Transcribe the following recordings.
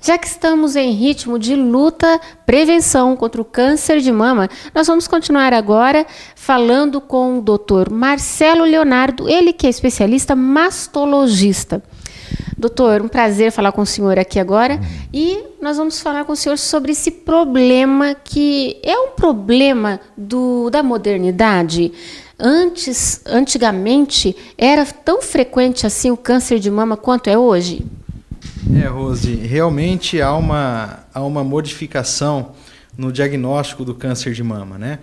Já que estamos em ritmo de luta, prevenção contra o câncer de mama, nós vamos continuar agora falando com o Dr. Marcelo Leonardo, ele que é especialista mastologista. Doutor, um prazer falar com o senhor aqui agora e nós vamos falar com o senhor sobre esse problema que é um problema da modernidade. Antigamente, era tão frequente assim o câncer de mama quanto é hoje? Rose, realmente há uma modificação no diagnóstico do câncer de mama, né?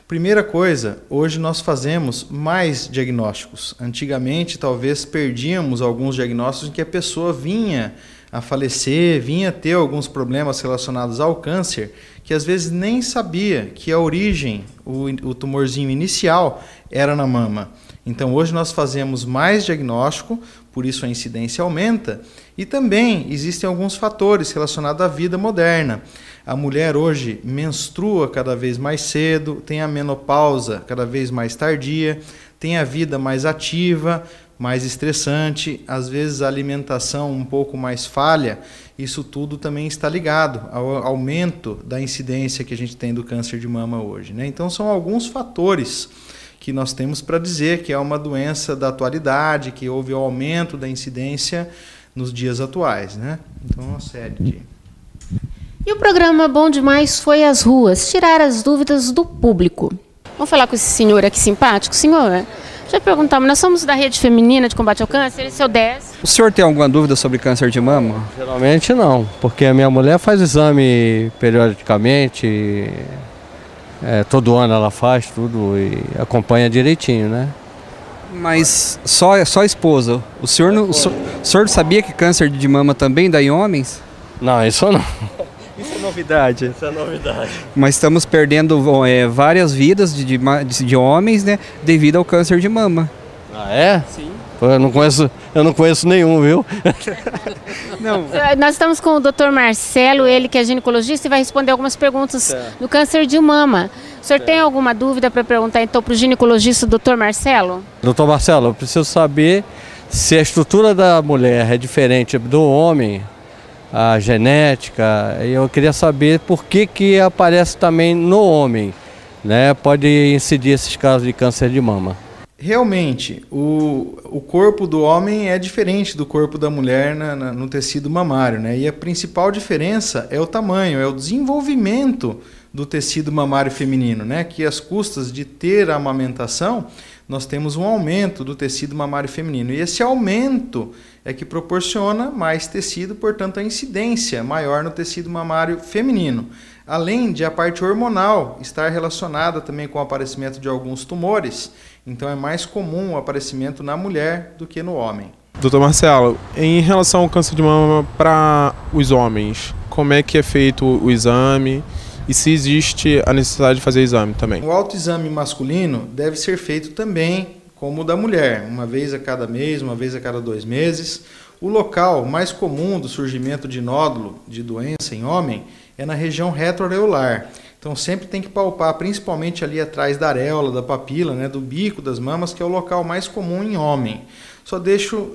Primeira coisa, hoje nós fazemos mais diagnósticos. Antigamente, talvez perdíamos alguns diagnósticos em que a pessoa vinha a falecer, vinha a ter alguns problemas relacionados ao câncer, que às vezes nem sabia que a origem, o tumorzinho inicial, era na mama. Então, hoje nós fazemos mais diagnóstico, por isso a incidência aumenta, e também existem alguns fatores relacionados à vida moderna. A mulher hoje menstrua cada vez mais cedo, tem a menopausa cada vez mais tardia, tem a vida mais ativa, mais estressante, às vezes a alimentação um pouco mais falha. Isso tudo também está ligado ao aumento da incidência que a gente tem do câncer de mama hoje, né? Então são alguns fatores que nós temos para dizer que é uma doença da atualidade, que houve o aumento da incidência nos dias atuais, né? Então, uma série de... E o programa Bom Demais foi às ruas, tirar as dúvidas do público. Vamos falar com esse senhor aqui simpático. Senhor, deixa eu perguntar, nós somos da Rede Feminina de Combate ao Câncer, esse é o 10. O senhor tem alguma dúvida sobre câncer de mama? Geralmente não, porque a minha mulher faz exame periodicamente, todo ano ela faz tudo e acompanha direitinho, né? Mas só a esposa. O senhor sabia que câncer de mama também dá em homens? Não, isso não. Isso é novidade. Isso é novidade. Mas estamos perdendo várias vidas de homens, né, devido ao câncer de mama. Ah, é? Sim. Eu não conheço nenhum, viu? Não. Nós estamos com o Dr. Marcelo, ele que é ginecologista e vai responder algumas perguntas do câncer de mama. O senhor tem alguma dúvida para perguntar então para o ginecologista Dr. Marcelo? Doutor Marcelo, eu preciso saber se a estrutura da mulher é diferente do homem, a genética. Eu queria saber por que aparece também no homem, né? Pode incidir esses casos de câncer de mama. Realmente, o corpo do homem é diferente do corpo da mulher no tecido mamário, né? E a principal diferença é o tamanho, é o desenvolvimento do tecido mamário feminino, né? Que às custas de ter a amamentação, nós temos um aumento do tecido mamário feminino. E esse aumento é que proporciona mais tecido, portanto a incidência maior no tecido mamário feminino. Além de a parte hormonal estar relacionada também com o aparecimento de alguns tumores, então é mais comum o aparecimento na mulher do que no homem. Doutor Marcelo, em relação ao câncer de mama para os homens, como é que é feito o exame e se existe a necessidade de fazer exame também? O autoexame masculino deve ser feito também como o da mulher, uma vez a cada mês, uma vez a cada 2 meses. O local mais comum do surgimento de nódulo de doença em homem é na região retroareolar. Então sempre tem que palpar, principalmente ali atrás da areola, da papila, né, do bico das mamas, que é o local mais comum em homem. Só deixo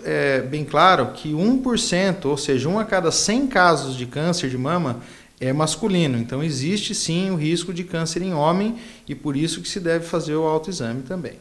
bem claro que 1%, ou seja, 1 a cada 100 casos de câncer de mama é masculino. Então existe sim o risco de câncer em homem e por isso que se deve fazer o autoexame também.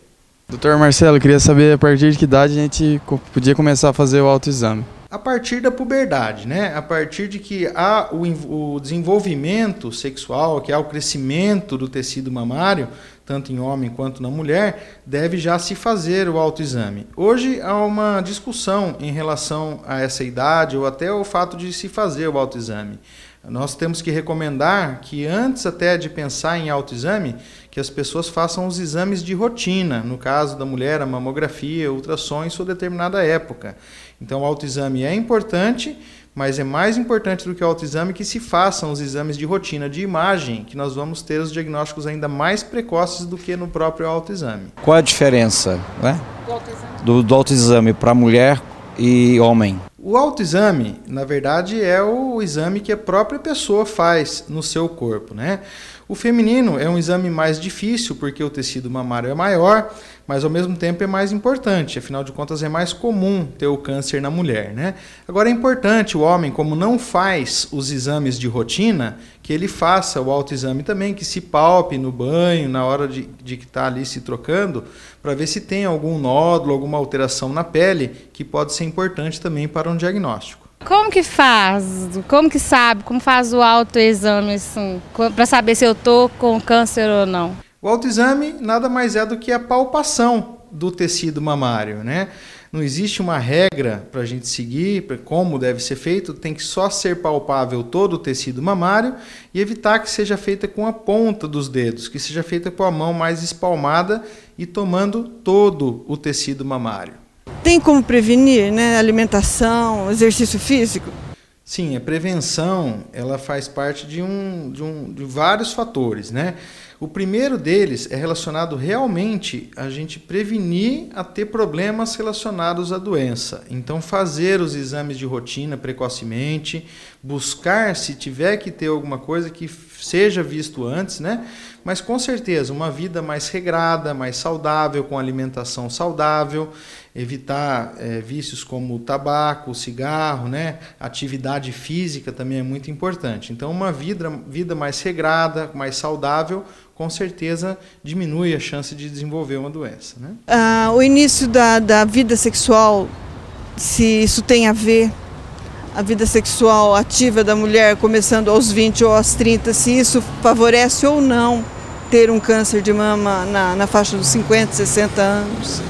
Doutor Marcelo, eu queria saber a partir de que idade a gente podia começar a fazer o autoexame. A partir da puberdade, né? A partir de que há o desenvolvimento sexual, que há o crescimento do tecido mamário, tanto em homem quanto na mulher, deve já se fazer o autoexame. Hoje há uma discussão em relação a essa idade ou até o fato de se fazer o autoexame. Nós temos que recomendar que antes até de pensar em autoexame, que as pessoas façam os exames de rotina, no caso da mulher, a mamografia, ultrassom em sua determinada época. Então o autoexame é importante, mas é mais importante do que o autoexame que se façam os exames de rotina de imagem, que nós vamos ter os diagnósticos ainda mais precoces do que no próprio autoexame. Qual a diferença, né, do autoexame para mulher e homem? O autoexame, na verdade, é o exame que a própria pessoa faz no seu corpo, né? O feminino é um exame mais difícil, porque o tecido mamário é maior, mas ao mesmo tempo é mais importante. Afinal de contas, é mais comum ter o câncer na mulher, né? Agora é importante o homem, como não faz os exames de rotina, que ele faça o autoexame também, que se palpe no banho, na hora de que está ali se trocando, para ver se tem algum nódulo, alguma alteração na pele, que pode ser importante também para um diagnóstico. Como que faz? Como que sabe? Como faz o autoexame assim, para saber se eu estou com câncer ou não? O autoexame nada mais é do que a palpação do tecido mamário, né? Não existe uma regra para a gente seguir, como deve ser feito, tem que só ser palpável todo o tecido mamário e evitar que seja feita com a ponta dos dedos, que seja feita com a mão mais espalmada e tomando todo o tecido mamário. Tem como prevenir, né? Alimentação, exercício físico? Sim, a prevenção ela faz parte de vários fatores, né? O primeiro deles é relacionado realmente a gente prevenir a ter problemas relacionados à doença. Então, fazer os exames de rotina precocemente, buscar, se tiver que ter alguma coisa, que seja visto antes, né? Mas com certeza, uma vida mais regrada, mais saudável, com alimentação saudável, evitar vícios como o tabaco, o cigarro, né? Atividade física também é muito importante. Então, uma vida mais regrada, mais saudável, com certeza diminui a chance de desenvolver uma doença, né? O início da vida sexual, se isso tem a ver, a vida sexual ativa da mulher começando aos 20 ou aos 30, se isso favorece ou não ter um câncer de mama na faixa dos 50, 60 anos?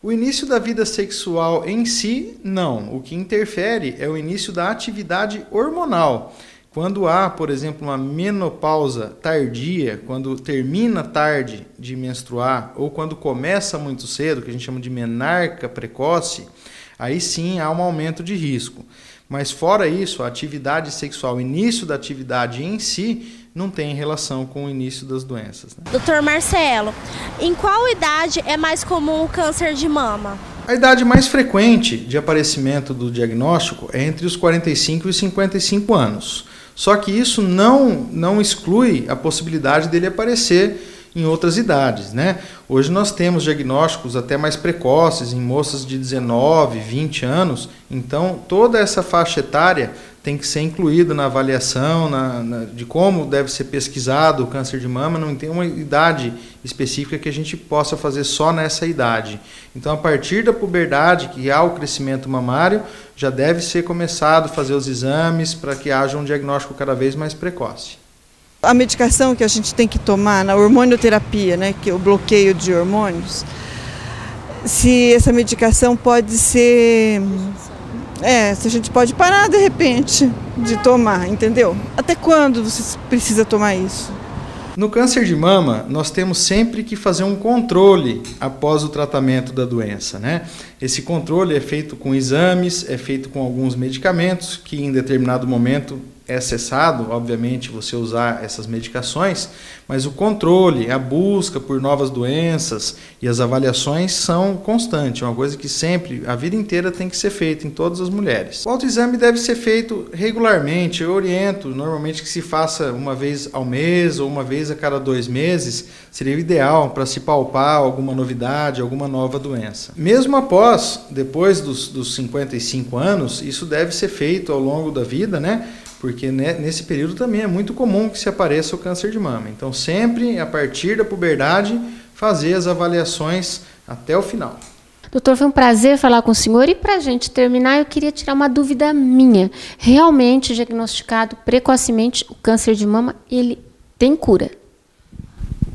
O início da vida sexual em si, não. O que interfere é o início da atividade hormonal. Quando há, por exemplo, uma menopausa tardia, quando termina tarde de menstruar, ou quando começa muito cedo, que a gente chama de menarca precoce, aí sim há um aumento de risco. Mas fora isso, a atividade sexual, o início da atividade em si, não tem relação com o início das doenças, né? Dr. Marcelo, em qual idade é mais comum o câncer de mama? A idade mais frequente de aparecimento do diagnóstico é entre os 45 e 55 anos. Só que isso não exclui a possibilidade dele aparecer em outras idades, né? Hoje nós temos diagnósticos até mais precoces em moças de 19, 20 anos, então toda essa faixa etária tem que ser incluída na avaliação de como deve ser pesquisado o câncer de mama. Não tem uma idade específica que a gente possa fazer só nessa idade. Então, a partir da puberdade, que há o crescimento mamário, já deve ser começado a fazer os exames para que haja um diagnóstico cada vez mais precoce. A medicação que a gente tem que tomar na hormonioterapia, né, que é o bloqueio de hormônios, se essa medicação pode ser... se a gente pode parar de repente de tomar, entendeu? Até quando você precisa tomar isso? No câncer de mama, nós temos sempre que fazer um controle após o tratamento da doença, né? Esse controle é feito com exames, é feito com alguns medicamentos que em determinado momento é cessado, obviamente, você usar essas medicações, mas o controle, a busca por novas doenças e as avaliações são constantes, uma coisa que sempre, a vida inteira tem que ser feita em todas as mulheres. O autoexame deve ser feito regularmente, eu oriento normalmente que se faça uma vez ao mês ou uma vez a cada 2 meses, seria o ideal para se palpar alguma novidade, alguma nova doença. Mesmo depois dos 55 anos, isso deve ser feito ao longo da vida, né? Porque nesse período também é muito comum que se apareça o câncer de mama. Então, sempre a partir da puberdade, fazer as avaliações até o final. Doutor, foi um prazer falar com o senhor. E para a gente terminar, eu queria tirar uma dúvida minha. Realmente, diagnosticado precocemente, o câncer de mama, ele tem cura?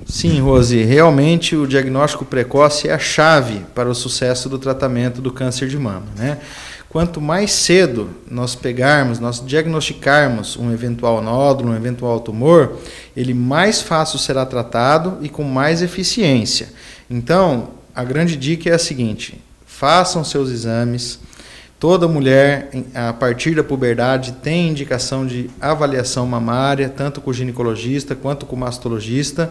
Sim, Rose, realmente o diagnóstico precoce é a chave para o sucesso do tratamento do câncer de mama, né? Quanto mais cedo nós diagnosticarmos um eventual nódulo, um eventual tumor, ele mais fácil será tratado e com mais eficiência. Então, a grande dica é a seguinte: façam seus exames. Toda mulher, a partir da puberdade, tem indicação de avaliação mamária, tanto com o ginecologista quanto com o mastologista.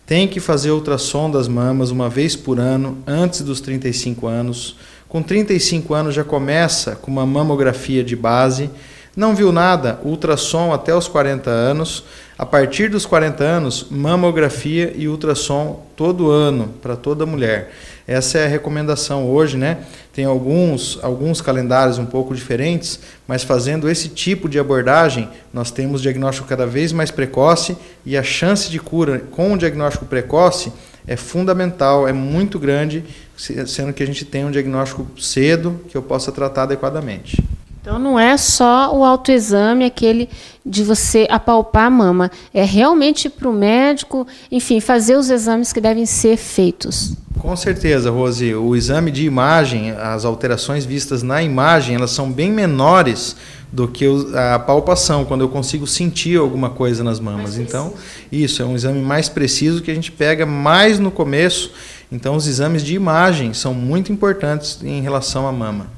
Tem que fazer ultrassom das mamas uma vez por ano, antes dos 35 anos. Com 35 anos já começa com uma mamografia de base. Não viu nada? Ultrassom até os 40 anos. A partir dos 40 anos, mamografia e ultrassom todo ano, para toda mulher. Essa é a recomendação hoje, né? Tem alguns calendários um pouco diferentes, mas fazendo esse tipo de abordagem, nós temos diagnóstico cada vez mais precoce e a chance de cura com o diagnóstico precoce é fundamental, é muito grande, sendo que a gente tem um diagnóstico cedo que eu possa tratar adequadamente. Então não é só o autoexame, aquele de você apalpar a mama, é realmente para o médico, enfim, fazer os exames que devem ser feitos. Com certeza, Rose, o exame de imagem, as alterações vistas na imagem, elas são bem menores do que a palpação, quando eu consigo sentir alguma coisa nas mamas. Então, isso é um exame mais preciso que a gente pega mais no começo. Então, os exames de imagem são muito importantes em relação à mama.